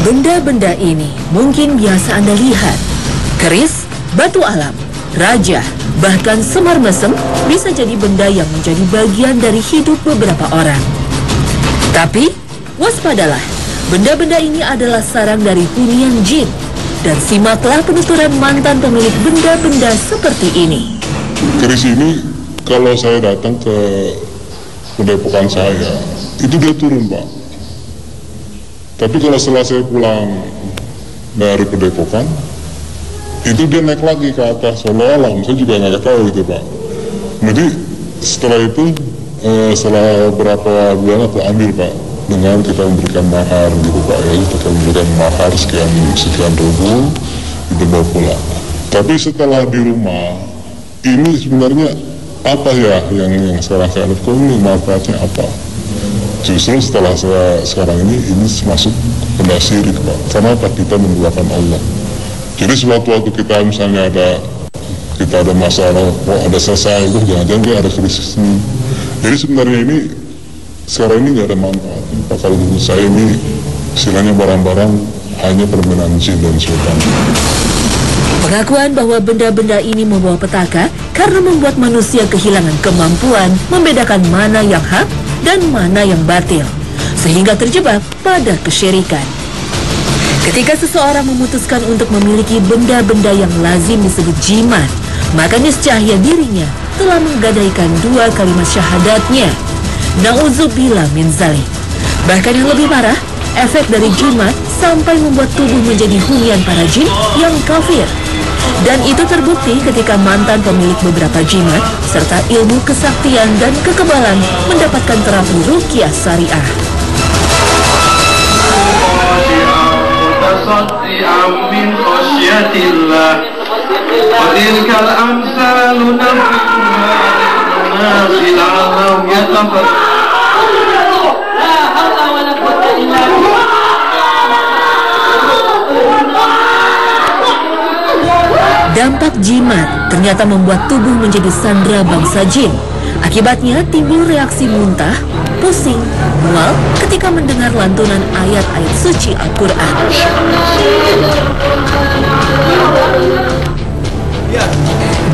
Benda-benda ini mungkin biasa Anda lihat. Keris, batu alam, raja, bahkan semar mesem bisa jadi benda yang menjadi bagian dari hidup beberapa orang. Tapi, waspadalah, benda-benda ini adalah sarang dari hunian jin. Dan simaklah penuturan mantan pemilik benda-benda seperti ini. Keris ini, kalau saya datang ke pendepokan saya, itu dia turun, Pak. Tapi kalau setelah saya pulang dari pendepokan, itu dia naik lagi ke atas, seolah-olah, saya juga nggak tahu gitu, Pak. Jadi setelah itu, setelah berapa bulan aku ambil, Pak, dengan kita memberikan mahar gitu, Pak, ya, kita memberikan mahar sekian ribu, itu bawa pulang. Tapi setelah di rumah, ini sebenarnya apa ya yang sekarang saya lihat, ini manfaatnya apa? Justru setelah saya sekarang ini masuk benda syirik, Pak. Karena apa? Kita menduakan Allah. Jadi sewaktu kita misalnya kita ada masalah, ada selesai, jangan-jangan dia ada krisis ini. Jadi sebenarnya ini sekarang ini nggak ada manfaat. Pak, kalau menurut saya ini istilahnya barang-barang hanya permainan jin dan setan. Pengakuan bahwa benda-benda ini membawa petaka karena membuat manusia kehilangan kemampuan membedakan mana yang hak dan mana yang batil, sehingga terjebak pada kesyirikan. Ketika seseorang memutuskan untuk memiliki benda-benda yang lazim disebut jimat, maka niscaya dirinya telah menggadaikan 2 kalimat syahadatnya. Na'udzubillah min zalik. Bahkan yang lebih parah, efek dari jimat sampai membuat tubuh menjadi hunian para jin yang kafir. Dan itu terbukti ketika mantan pemilik beberapa jimat serta ilmu kesaktian dan kekebalan mendapatkan terapi ruqyah syariah. Dampak jimat ternyata membuat tubuh menjadi sandera bangsa jin. Akibatnya timbul reaksi muntah, pusing, mual ketika mendengar lantunan ayat-ayat suci Al-Quran.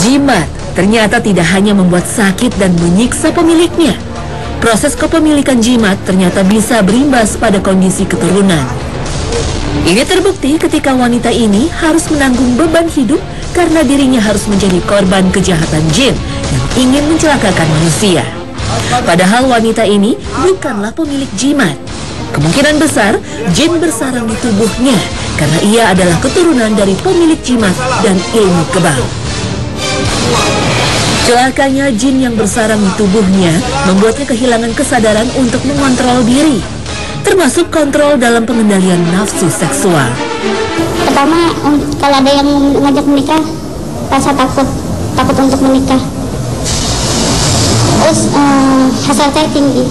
Jimat ternyata tidak hanya membuat sakit dan menyiksa pemiliknya. Proses kepemilikan jimat ternyata bisa berimbas pada kondisi keturunan. Ini terbukti ketika wanita ini harus menanggung beban hidup karena dirinya harus menjadi korban kejahatan jin yang ingin mencelakakan manusia. Padahal wanita ini bukanlah pemilik jimat. Kemungkinan besar jin bersarang di tubuhnya karena ia adalah keturunan dari pemilik jimat dan ilmu kebal. Celakanya jin yang bersarang di tubuhnya membuatnya kehilangan kesadaran untuk mengontrol diri, termasuk kontrol dalam pengendalian nafsu seksual. Pertama, kalau ada yang ngajak menikah, rasa takut untuk menikah. Terus hasratnya tinggi.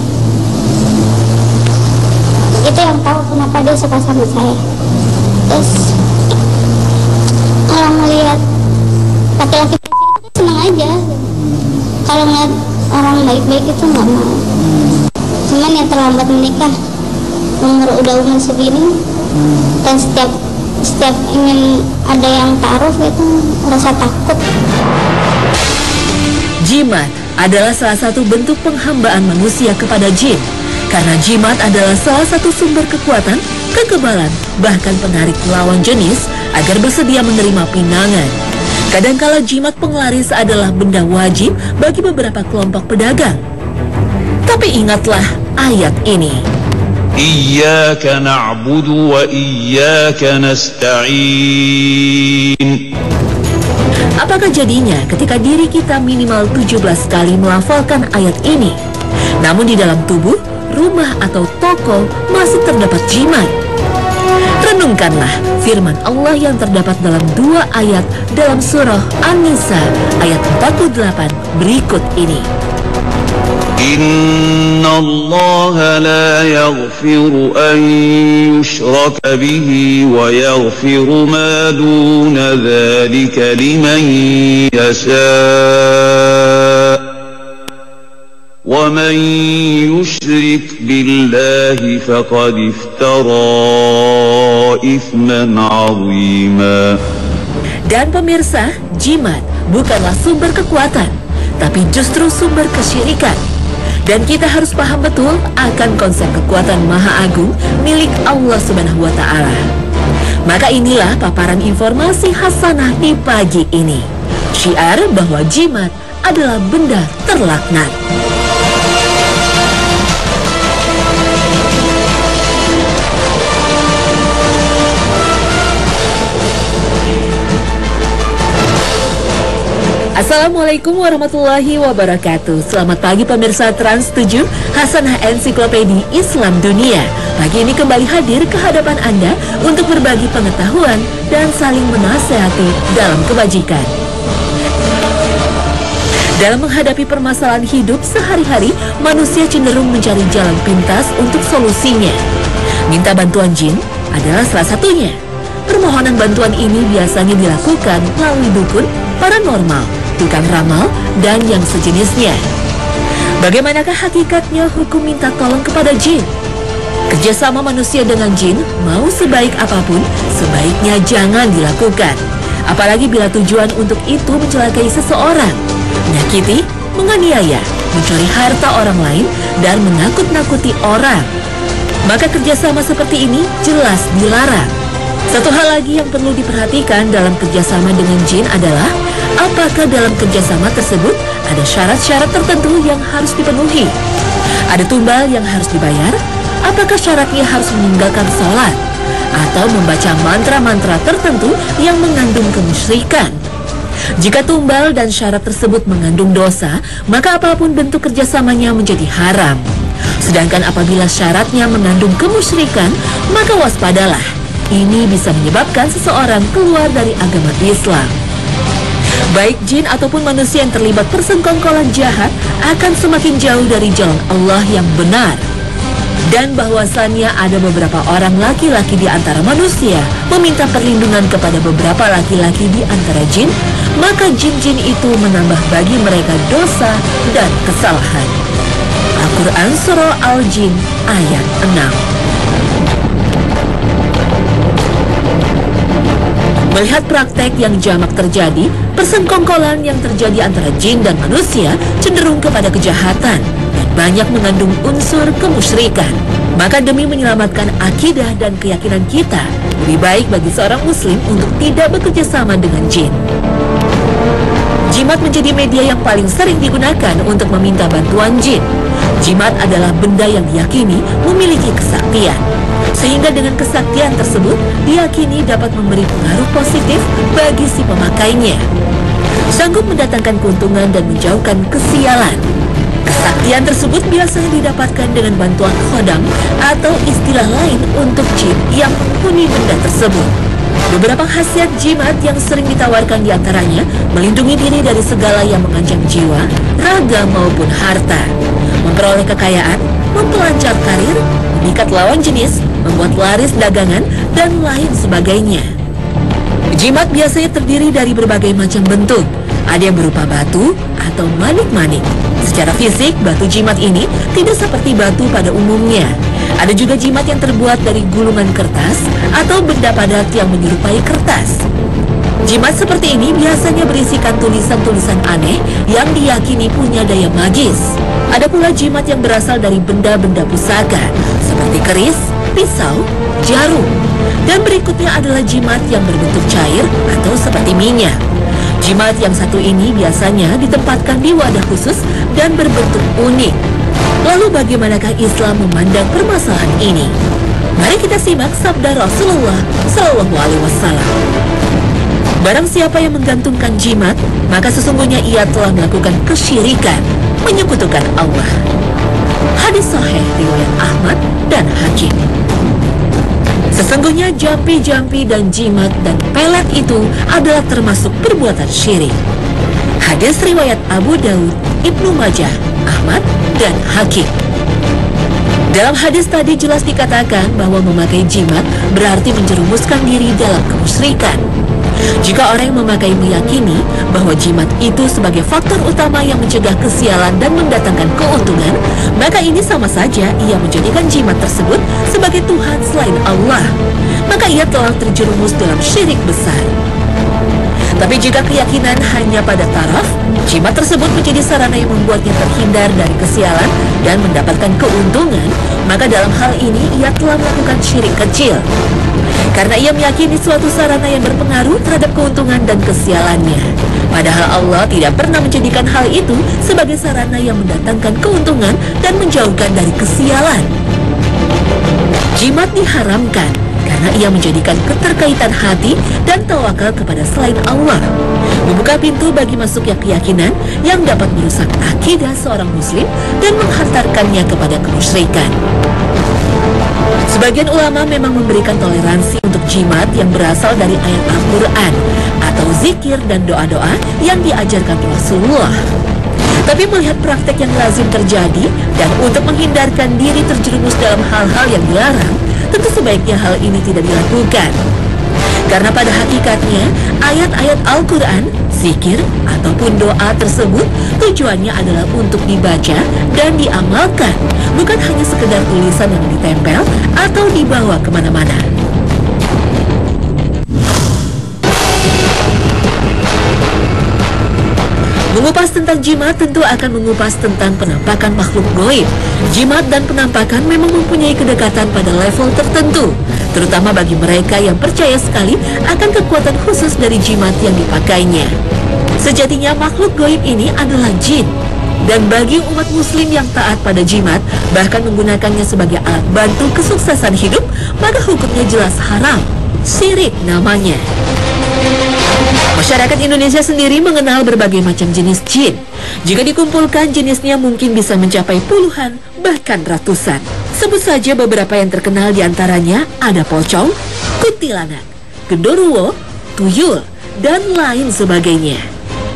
Itu yang tahu kenapa dia suka sama saya. Terus kalau melihat laki-laki itu senang aja. Kalau ngeliat orang baik-baik itu nggak mau. Cuman yang terlambat menikah, udah umur segini, dan setiap ingin ada yang taruh itu rasa takut. Jimat adalah salah satu bentuk penghambaan manusia kepada jin, karena jimat adalah salah satu sumber kekuatan, kekebalan, bahkan penarik lawan jenis agar bersedia menerima pinangan. Kadangkala jimat penglaris adalah benda wajib bagi beberapa kelompok pedagang. Tapi ingatlah ayat ini. Iyyaka na'budu wa iyyaka nasta'in. Apakah jadinya ketika diri kita minimal 17 kali melafalkan ayat ini, namun di dalam tubuh, rumah atau toko masih terdapat jimat? Renungkanlah firman Allah yang terdapat dalam 2 ayat dalam surah An-Nisa ayat 48 berikut ini. Inna Allah la yaghfiru an yushraka bihi wa yaghfiru ma duna dhalika liman yasha' ومن يشرك بالله فقد افترى إثما عظيما. Dan pemirsa, jimat bukanlah sumber kekuatan, tapi justru sumber kesyirikan. Dan kita harus paham betul akan konsep kekuatan Maha Agung milik Allah Subhanahu wa Ta'ala. Maka inilah paparan informasi hasanah di pagi ini. Syiar bahwa jimat adalah benda terlaknat. Assalamualaikum warahmatullahi wabarakatuh. Selamat pagi pemirsa Trans 7, Hasanah Ensiklopedi Islam Dunia. Pagi ini kembali hadir ke hadapan Anda untuk berbagi pengetahuan dan saling menasehati dalam kebajikan. Dalam menghadapi permasalahan hidup sehari-hari, manusia cenderung mencari jalan pintas untuk solusinya. Minta bantuan jin adalah salah satunya. Permohonan bantuan ini biasanya dilakukan melalui dukun, paranormal, tukang ramal, dan yang sejenisnya. Bagaimanakah hakikatnya hukum minta tolong kepada jin? Kerjasama manusia dengan jin, mau sebaik apapun, sebaiknya jangan dilakukan. Apalagi bila tujuan untuk itu mencelakai seseorang, menyakiti, menganiaya, mencuri harta orang lain, dan menakut-nakuti orang. Maka kerjasama seperti ini jelas dilarang. Satu hal lagi yang perlu diperhatikan dalam kerjasama dengan jin adalah apakah dalam kerjasama tersebut ada syarat-syarat tertentu yang harus dipenuhi? Ada tumbal yang harus dibayar? Apakah syaratnya harus meninggalkan sholat? Atau membaca mantra-mantra tertentu yang mengandung kemusyrikan? Jika tumbal dan syarat tersebut mengandung dosa, maka apapun bentuk kerjasamanya menjadi haram. Sedangkan apabila syaratnya mengandung kemusyrikan, maka waspadalah. Ini bisa menyebabkan seseorang keluar dari agama Islam. Baik jin ataupun manusia yang terlibat persekongkolan jahat akan semakin jauh dari jalan Allah yang benar. Dan bahwasannya ada beberapa orang laki-laki di antara manusia meminta perlindungan kepada beberapa laki-laki di antara jin, maka jin-jin itu menambah bagi mereka dosa dan kesalahan. Al-Quran Surah Al-Jin ayat 6. Melihat praktek yang jamak terjadi, persekongkolan yang terjadi antara jin dan manusia cenderung kepada kejahatan dan banyak mengandung unsur kemusyrikan. Maka demi menyelamatkan akidah dan keyakinan kita, lebih baik bagi seorang muslim untuk tidak bekerja sama dengan jin. Jimat menjadi media yang paling sering digunakan untuk meminta bantuan jin. Jimat adalah benda yang diyakini memiliki kesaktian, sehingga dengan kesaktian tersebut diyakini dapat memberi pengaruh positif bagi si pemakainya. Sanggup mendatangkan keuntungan dan menjauhkan kesialan. Kesaktian tersebut biasanya didapatkan dengan bantuan khodam atau istilah lain untuk jin yang menghuni benda tersebut. Beberapa khasiat jimat yang sering ditawarkan diantaranya melindungi diri dari segala yang mengancam jiwa, raga maupun harta, memperoleh kekayaan, memperlancar karir, mengikat lawan jenis, membuat laris dagangan, dan lain sebagainya. Jimat biasanya terdiri dari berbagai macam bentuk. Ada yang berupa batu atau manik-manik. Secara fisik, batu jimat ini tidak seperti batu pada umumnya. Ada juga jimat yang terbuat dari gulungan kertas atau benda padat yang menyerupai kertas. Jimat seperti ini biasanya berisikan tulisan-tulisan aneh yang diyakini punya daya magis. Ada pula jimat yang berasal dari benda-benda pusaka seperti keris, pisau, jarum. Dan berikutnya adalah jimat yang berbentuk cair atau seperti minyak. Jimat yang satu ini biasanya ditempatkan di wadah khusus dan berbentuk unik. Lalu bagaimanakah Islam memandang permasalahan ini? Mari kita simak sabda Rasulullah SAW. Barang siapa yang menggantungkan jimat, maka sesungguhnya ia telah melakukan kesyirikan, menyekutukan Allah. Hadis sahih riwayat Ahmad dan Hakim. Sesungguhnya jampi-jampi dan jimat dan pelet itu adalah termasuk perbuatan syirik. Hadis riwayat Abu Daud, Ibnu Majah, Ahmad, dan Hakim. Dalam hadis tadi jelas dikatakan bahwa memakai jimat berarti menjerumuskan diri dalam kemusyrikan. Jika orang memakai meyakini bahwa jimat itu sebagai faktor utama yang mencegah kesialan dan mendatangkan keuntungan, maka ini sama saja ia menjadikan jimat tersebut sebagai Tuhan selain Allah. Maka ia telah terjerumus dalam syirik besar. Tapi jika keyakinan hanya pada taraf, jimat tersebut menjadi sarana yang membuatnya terhindar dari kesialan dan mendapatkan keuntungan, maka dalam hal ini ia telah melakukan syirik kecil. Karena ia meyakini suatu sarana yang berpengaruh terhadap keuntungan dan kesialannya. Padahal Allah tidak pernah menjadikan hal itu sebagai sarana yang mendatangkan keuntungan dan menjauhkan dari kesialan. Jimat diharamkan karena ia menjadikan keterkaitan hati dan tawakal kepada selain Allah, membuka pintu bagi masuknya keyakinan yang dapat merusak akidah seorang muslim dan menghantarkannya kepada kemusyrikan. Sebagian ulama memang memberikan toleransi untuk jimat yang berasal dari ayat Al-Quran atau zikir dan doa-doa yang diajarkan Rasulullah. Tapi melihat praktek yang lazim terjadi dan untuk menghindarkan diri terjerumus dalam hal-hal yang dilarang, tentu sebaiknya hal ini tidak dilakukan. Karena pada hakikatnya, ayat-ayat Al-Quran, zikir, ataupun doa tersebut tujuannya adalah untuk dibaca dan diamalkan, bukan hanya sekedar tulisan yang ditempel atau dibawa kemana-mana. Mengupas tentang jimat tentu akan mengupas tentang penampakan makhluk gaib. Jimat dan penampakan memang mempunyai kedekatan pada level tertentu, terutama bagi mereka yang percaya sekali akan kekuatan khusus dari jimat yang dipakainya. Sejatinya makhluk gaib ini adalah jin, dan bagi umat muslim yang taat pada jimat, bahkan menggunakannya sebagai alat bantu kesuksesan hidup, maka hukumnya jelas haram, syirik namanya. Masyarakat Indonesia sendiri mengenal berbagai macam jenis jin. Jika dikumpulkan, jenisnya mungkin bisa mencapai puluhan, bahkan ratusan. Sebut saja beberapa yang terkenal diantaranya ada pocong, kuntilanak, genderuwo, tuyul, dan lain sebagainya.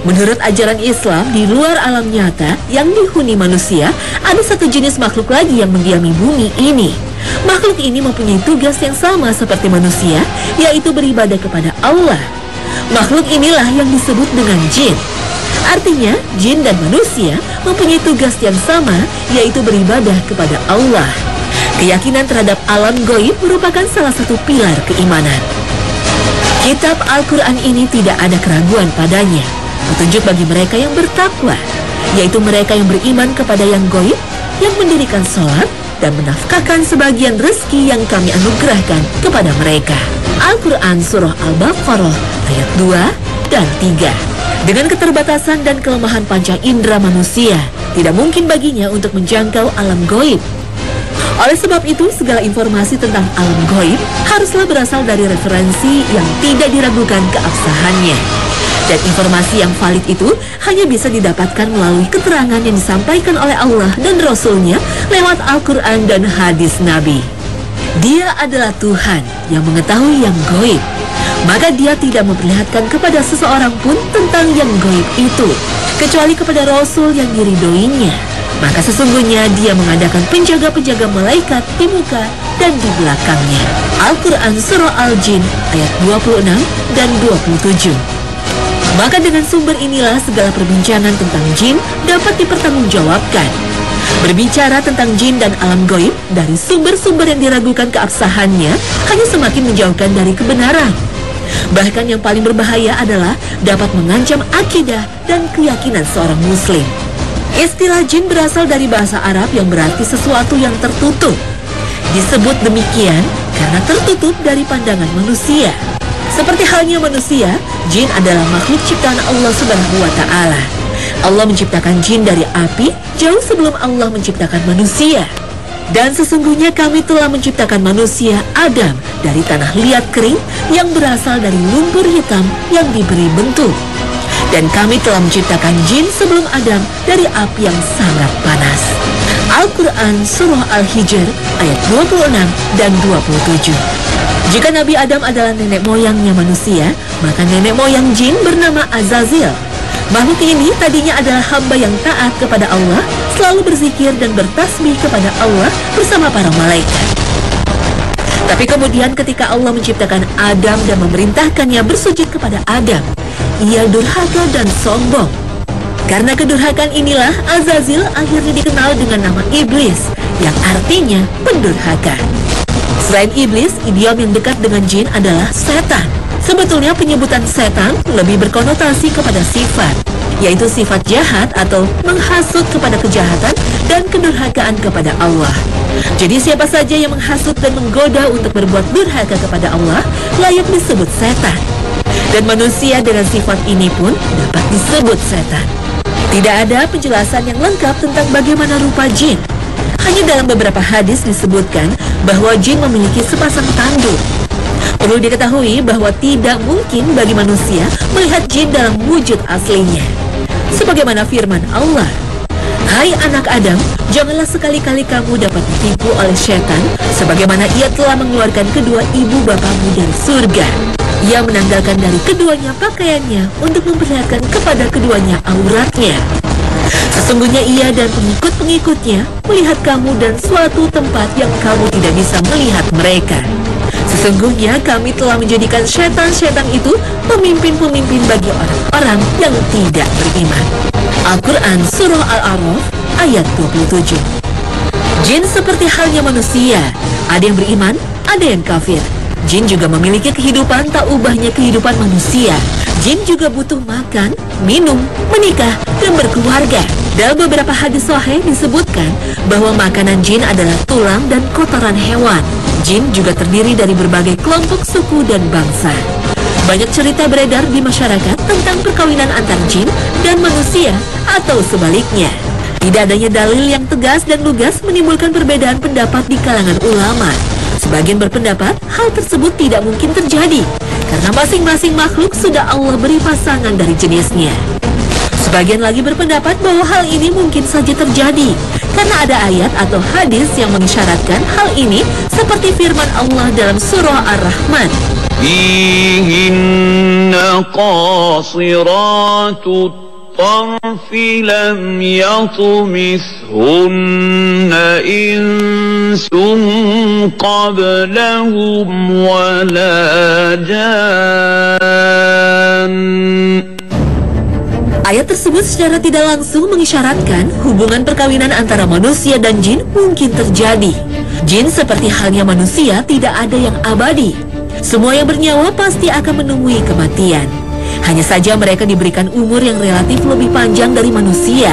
Menurut ajaran Islam, di luar alam nyata yang dihuni manusia, ada satu jenis makhluk lagi yang mendiami bumi ini. Makhluk ini mempunyai tugas yang sama seperti manusia, yaitu beribadah kepada Allah. Makhluk inilah yang disebut dengan jin. Artinya, jin dan manusia mempunyai tugas yang sama, yaitu beribadah kepada Allah. Keyakinan terhadap alam gaib merupakan salah satu pilar keimanan. Kitab Al-Quran ini tidak ada keraguan padanya, petunjuk bagi mereka yang bertakwa, yaitu mereka yang beriman kepada yang gaib, yang mendirikan sholat, dan menafkahkan sebagian rezeki yang kami anugerahkan kepada mereka. Al-Quran Surah Al-Baqarah ayat 2 dan 3. Dengan keterbatasan dan kelemahan panca indera manusia, tidak mungkin baginya untuk menjangkau alam gaib. Oleh sebab itu, segala informasi tentang alam gaib haruslah berasal dari referensi yang tidak diragukan keabsahannya. Dan informasi yang valid itu hanya bisa didapatkan melalui keterangan yang disampaikan oleh Allah dan Rasul-Nya lewat Al-Quran dan hadis Nabi. Dia adalah Tuhan yang mengetahui yang gaib, maka dia tidak memperlihatkan kepada seseorang pun tentang yang gaib itu, kecuali kepada Rasul yang diridhoinya. Maka sesungguhnya dia mengadakan penjaga-penjaga malaikat di muka dan di belakangnya. Al-Quran Surah Al-Jin ayat 26 dan 27. Maka dengan sumber inilah segala perbincangan tentang jin dapat dipertanggungjawabkan. Berbicara tentang jin dan alam gaib dari sumber-sumber yang diragukan keabsahannya hanya semakin menjauhkan dari kebenaran. Bahkan yang paling berbahaya adalah dapat mengancam akidah dan keyakinan seorang muslim. Istilah jin berasal dari bahasa Arab yang berarti sesuatu yang tertutup. Disebut demikian karena tertutup dari pandangan manusia. Seperti halnya manusia, jin adalah makhluk ciptaan Allah Subhanahu wa Ta'ala. Allah menciptakan jin dari api jauh sebelum Allah menciptakan manusia. Dan sesungguhnya kami telah menciptakan manusia Adam dari tanah liat kering yang berasal dari lumpur hitam yang diberi bentuk. Dan kami telah menciptakan jin sebelum Adam dari api yang sangat panas. Al-Quran Surah Al-Hijr ayat 26 dan 27. Jika Nabi Adam adalah nenek moyangnya manusia, maka nenek moyang jin bernama Azazil. Makhluk ini tadinya adalah hamba yang taat kepada Allah, selalu berzikir dan bertasbih kepada Allah bersama para malaikat. Tapi kemudian ketika Allah menciptakan Adam dan memerintahkannya bersujud kepada Adam, ia durhaka dan sombong. Karena kedurhakaan inilah Azazil akhirnya dikenal dengan nama Iblis, yang artinya pendurhaka. Selain iblis, idiom yang dekat dengan jin adalah setan. Sebetulnya penyebutan setan lebih berkonotasi kepada sifat, yaitu sifat jahat atau menghasut kepada kejahatan dan kedurhakaan kepada Allah. Jadi siapa saja yang menghasut dan menggoda untuk berbuat durhaka kepada Allah layak disebut setan. Dan manusia dengan sifat ini pun dapat disebut setan. Tidak ada penjelasan yang lengkap tentang bagaimana rupa jin. Hanya dalam beberapa hadis disebutkan bahwa jin memiliki sepasang tanduk. Perlu diketahui bahwa tidak mungkin bagi manusia melihat jin dalam wujud aslinya. Sebagaimana firman Allah, "Hai anak Adam, janganlah sekali-kali kamu dapat ditipu oleh setan, sebagaimana ia telah mengeluarkan kedua ibu bapamu dari surga. Ia menanggalkan dari keduanya pakaiannya untuk memperlihatkan kepada keduanya auratnya. Sesungguhnya ia dan pengikut-pengikutnya melihat kamu dan suatu tempat yang kamu tidak bisa melihat mereka. Sesungguhnya kami telah menjadikan setan-setan itu pemimpin-pemimpin bagi orang-orang yang tidak beriman." Al-Quran Surah Al-A'raf ayat 27. Jin seperti halnya manusia, ada yang beriman, ada yang kafir. Jin juga memiliki kehidupan tak ubahnya kehidupan manusia. Jin juga butuh makan, minum, menikah, dan berkeluarga. Dalam beberapa hadis sahih disebutkan bahwa makanan jin adalah tulang dan kotoran hewan. Jin juga terdiri dari berbagai kelompok suku dan bangsa. Banyak cerita beredar di masyarakat tentang perkawinan antar jin dan manusia atau sebaliknya. Tidak adanya dalil yang tegas dan lugas menimbulkan perbedaan pendapat di kalangan ulama. Sebagian berpendapat hal tersebut tidak mungkin terjadi karena masing-masing makhluk sudah Allah beri pasangan dari jenisnya. Sebagian lagi berpendapat bahwa hal ini mungkin saja terjadi karena ada ayat atau hadis yang mengisyaratkan hal ini seperti firman Allah dalam surah Ar-Rahman, "Fihinna qasiratut الطرف لم يطمثهن إنس قبلهم ولا جان." Ayat tersebut secara tidak langsung mengisyaratkan hubungan perkawinan antara manusia dan jin mungkin terjadi. Jin seperti halnya manusia tidak ada yang abadi. Semua yang bernyawa pasti akan menemui kematian. Hanya saja mereka diberikan umur yang relatif lebih panjang dari manusia.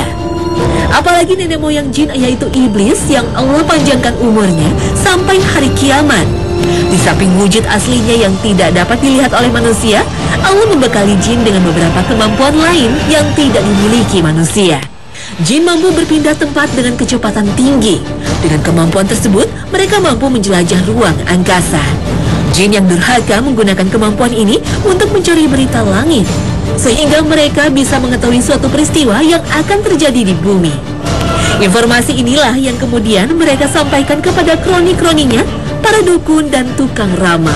Apalagi nenek moyang jin yaitu iblis yang Allah panjangkan umurnya sampai hari kiamat. Di samping wujud aslinya yang tidak dapat dilihat oleh manusia, Allah membekali jin dengan beberapa kemampuan lain yang tidak dimiliki manusia. Jin mampu berpindah tempat dengan kecepatan tinggi. Dengan kemampuan tersebut, mereka mampu menjelajah ruang angkasa. Jin yang durhaka menggunakan kemampuan ini untuk mencuri berita langit, sehingga mereka bisa mengetahui suatu peristiwa yang akan terjadi di bumi. Informasi inilah yang kemudian mereka sampaikan kepada kroni-kroninya, para dukun dan tukang ramal,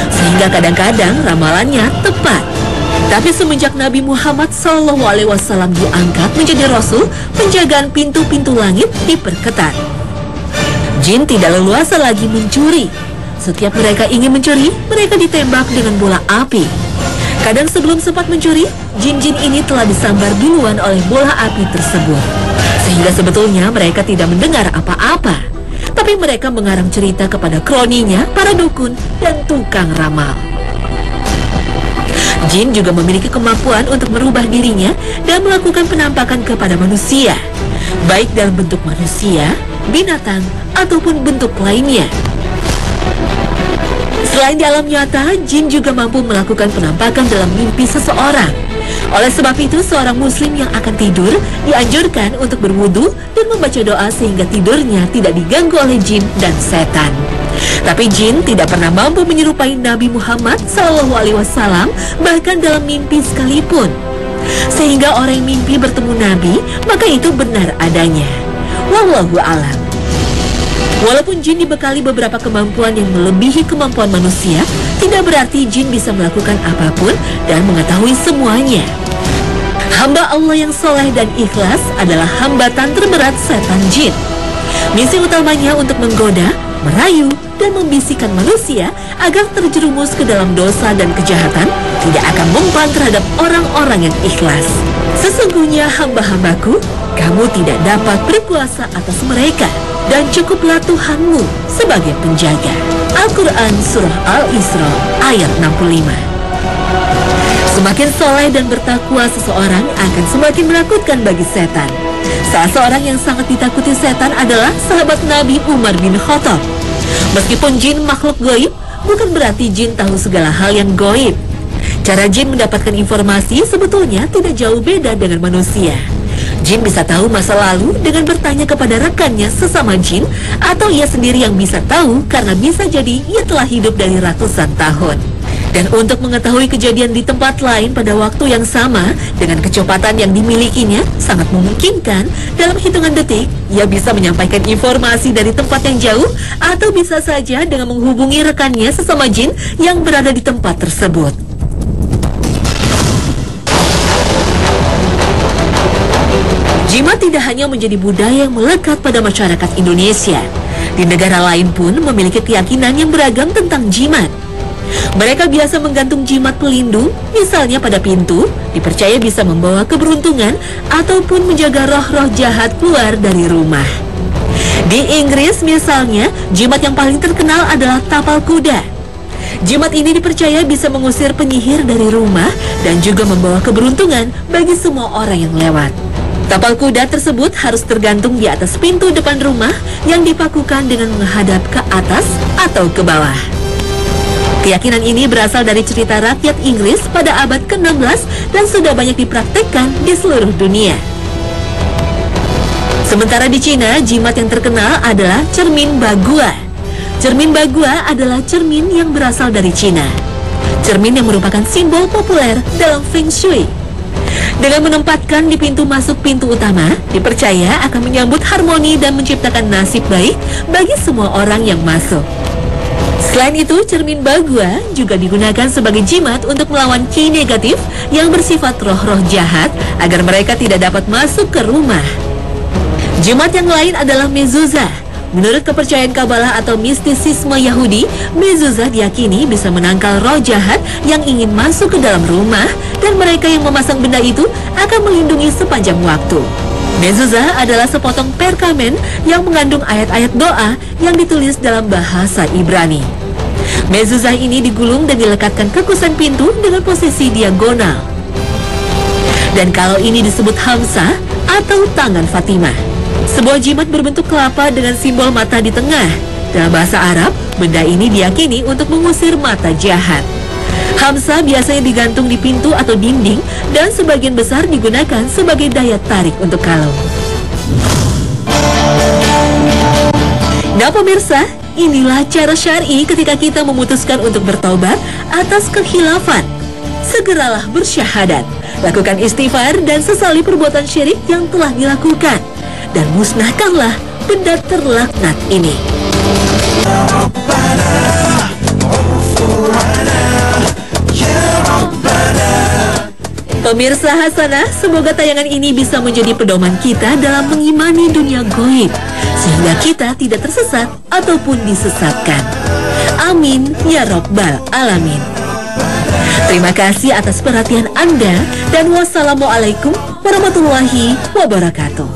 sehingga kadang-kadang ramalannya tepat. Tapi semenjak Nabi Muhammad SAW diangkat menjadi Rasul, penjagaan pintu-pintu langit diperketat. Jin tidak leluasa lagi mencuri. Setiap mereka ingin mencuri, mereka ditembak dengan bola api. Kadang sebelum sempat mencuri, jin-jin ini telah disambar duluan oleh bola api tersebut. Sehingga sebetulnya mereka tidak mendengar apa-apa. Tapi mereka mengarang cerita kepada kroninya, para dukun, dan tukang ramal. Jin juga memiliki kemampuan untuk merubah dirinya dan melakukan penampakan kepada manusia, baik dalam bentuk manusia, binatang, ataupun bentuk lainnya. Selain di alam nyata, jin juga mampu melakukan penampakan dalam mimpi seseorang. Oleh sebab itu, seorang muslim yang akan tidur dianjurkan untuk berwudu dan membaca doa sehingga tidurnya tidak diganggu oleh jin dan setan. Tapi jin tidak pernah mampu menyerupai Nabi Muhammad SAW bahkan dalam mimpi sekalipun. Sehingga orang yang mimpi bertemu Nabi, maka itu benar adanya. Wallahu a'lam. Walaupun jin dibekali beberapa kemampuan yang melebihi kemampuan manusia, tidak berarti jin bisa melakukan apapun dan mengetahui semuanya. Hamba Allah yang soleh dan ikhlas adalah hambatan terberat setan jin. Misi utamanya untuk menggoda, merayu, dan membisikkan manusia agar terjerumus ke dalam dosa dan kejahatan, tidak akan mempan terhadap orang-orang yang ikhlas. Sesungguhnya hamba-hambaku, kamu tidak dapat berkuasa atas mereka, dan cukuplah Tuhanmu sebagai penjaga. Al-Quran Surah Al-Isra ayat 65. Semakin soleh dan bertakwa seseorang akan semakin menakutkan bagi setan. Salah seorang yang sangat ditakuti setan adalah sahabat Nabi Umar bin Khattab. Meskipun jin makhluk gaib, bukan berarti jin tahu segala hal yang gaib. Cara jin mendapatkan informasi sebetulnya tidak jauh beda dengan manusia. Jin bisa tahu masa lalu dengan bertanya kepada rekannya sesama jin, atau ia sendiri yang bisa tahu karena bisa jadi ia telah hidup dari ratusan tahun. Dan untuk mengetahui kejadian di tempat lain pada waktu yang sama dengan kecepatan yang dimilikinya, sangat memungkinkan dalam hitungan detik ia bisa menyampaikan informasi dari tempat yang jauh, atau bisa saja dengan menghubungi rekannya sesama jin yang berada di tempat tersebut. Jimat tidak hanya menjadi budaya yang melekat pada masyarakat Indonesia. Di negara lain pun memiliki keyakinan yang beragam tentang jimat. Mereka biasa menggantung jimat pelindung, misalnya pada pintu, dipercaya bisa membawa keberuntungan ataupun menjaga roh-roh jahat keluar dari rumah. Di Inggris misalnya, jimat yang paling terkenal adalah tapal kuda. Jimat ini dipercaya bisa mengusir penyihir dari rumah dan juga membawa keberuntungan bagi semua orang yang lewat. Tapal kuda tersebut harus tergantung di atas pintu depan rumah yang dipakukan dengan menghadap ke atas atau ke bawah. Keyakinan ini berasal dari cerita rakyat Inggris pada abad ke-16 dan sudah banyak dipraktekkan di seluruh dunia. Sementara di Cina, jimat yang terkenal adalah cermin bagua. Cermin bagua adalah cermin yang berasal dari Cina. Cermin yang merupakan simbol populer dalam Feng Shui. Dengan menempatkan di pintu masuk pintu utama, dipercaya akan menyambut harmoni dan menciptakan nasib baik bagi semua orang yang masuk. Selain itu, cermin bagua juga digunakan sebagai jimat untuk melawan ki negatif yang bersifat roh-roh jahat agar mereka tidak dapat masuk ke rumah. Jimat yang lain adalah mezuzah. Menurut kepercayaan Kabalah atau mistisisme Yahudi, mezuzah diyakini bisa menangkal roh jahat yang ingin masuk ke dalam rumah, dan mereka yang memasang benda itu akan melindungi sepanjang waktu. Mezuzah adalah sepotong perkamen yang mengandung ayat-ayat doa yang ditulis dalam bahasa Ibrani. Mezuzah ini digulung dan dilekatkan ke kusen pintu dengan posisi diagonal. Dan kalau ini disebut Hamzah atau tangan Fatimah. Sebuah jimat berbentuk kelapa dengan simbol mata di tengah. Dalam bahasa Arab, benda ini diyakini untuk mengusir mata jahat. Hamzah biasanya digantung di pintu atau dinding dan sebagian besar digunakan sebagai daya tarik untuk kalung. Nah pemirsa, inilah cara syar'i ketika kita memutuskan untuk bertaubat atas kekhilafan. Segeralah bersyahadat, lakukan istighfar dan sesali perbuatan syirik yang telah dilakukan, dan musnahkanlah benda terlaknat ini. Pemirsa Hasanah, semoga tayangan ini bisa menjadi pedoman kita dalam mengimani dunia gaib, sehingga kita tidak tersesat ataupun disesatkan. Amin ya Rabbal Alamin. Terima kasih atas perhatian Anda, dan wassalamualaikum warahmatullahi wabarakatuh.